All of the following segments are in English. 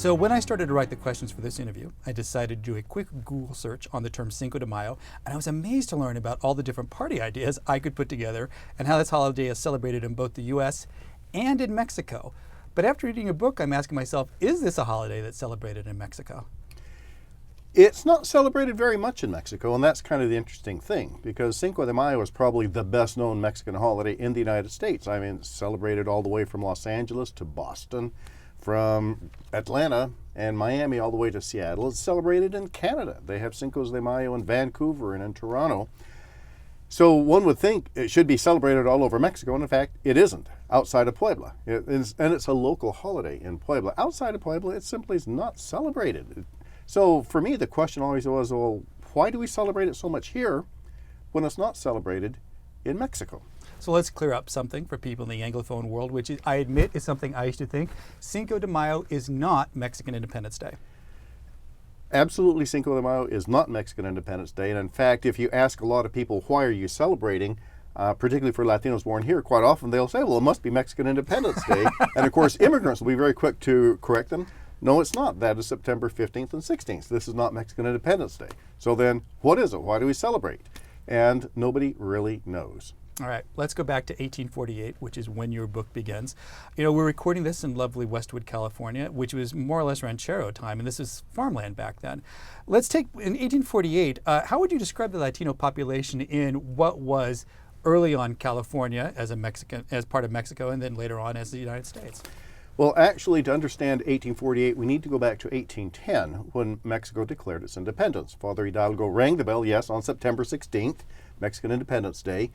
So when I started to write the questions for this interview, I decided to do a quick Google search on the term Cinco de Mayo, and I was amazed to learn about all the different party ideas I could put together and how this holiday is celebrated in both the US and in Mexico. But after reading your book, I'm asking myself, is this a holiday that's celebrated in Mexico? It's not celebrated very much in Mexico, and that's kind of the interesting thing, because Cinco de Mayo is probably the best known Mexican holiday in the United States. I mean, it's celebrated all the way from Los Angeles to Boston, from Atlanta and Miami all the way to Seattle. It's celebrated in Canada. They have Cinco de Mayo in Vancouver and in Toronto. So one would think it should be celebrated all over Mexico, and in fact, it isn't outside of Puebla. And it's a local holiday in Puebla. Outside of Puebla, it simply is not celebrated. So for me, the question always was, well, why do we celebrate it so much here when it's not celebrated in Mexico? So let's clear up something for people in the Anglophone world, which is, I admit is something I used to think. Cinco de Mayo is not Mexican Independence Day. Absolutely, Cinco de Mayo is not Mexican Independence Day. And in fact, if you ask a lot of people, why are you celebrating, particularly for Latinos born here, quite often they'll say, well, it must be Mexican Independence Day. And of course, immigrants will be very quick to correct them. No, it's not. That is September 15th and 16th. This is not Mexican Independence Day. So then, what is it? Why do we celebrate? And nobody really knows. All right, let's go back to 1848, which is when your book begins. You know, we're recording this in lovely Westwood, California, which was more or less ranchero time, and this is farmland back then. Let's take, in 1848, how would you describe the Latino population in what was early on California as part of Mexico, and then later on as the United States? Well, actually, to understand 1848, we need to go back to 1810, when Mexico declared its independence. Father Hidalgo rang the bell, yes, on September 16th, Mexican Independence Day,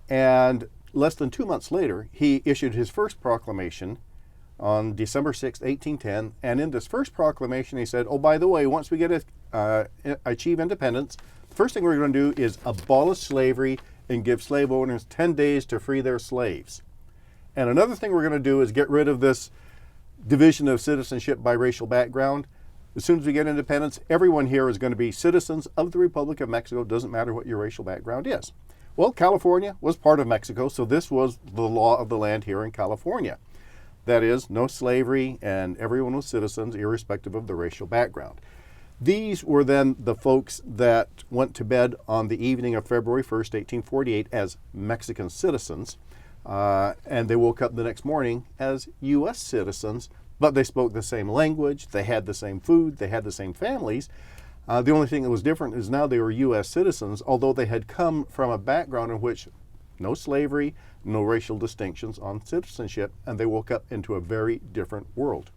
and less than 2 months later, he issued his first proclamation on December 6th, 1810, and in this first proclamation, he said, oh, by the way, once we achieve independence, the first thing we're going to do is abolish slavery and give slave owners 10 days to free their slaves. And another thing we're going to do is get rid of this division of citizenship by racial background. As soon as we get independence, everyone here is going to be citizens of the Republic of Mexico. It doesn't matter what your racial background is. Well, California was part of Mexico, so this was the law of the land here in California. That is, no slavery, and everyone was citizens irrespective of the racial background. These were then the folks that went to bed on the evening of February 1st, 1848 as Mexican citizens. And they woke up the next morning as U.S. citizens, but they spoke the same language, they had the same food, they had the same families. The only thing that was different is now they were U.S. citizens, although they had come from a background in which no slavery, no racial distinctions on citizenship, and they woke up into a very different world.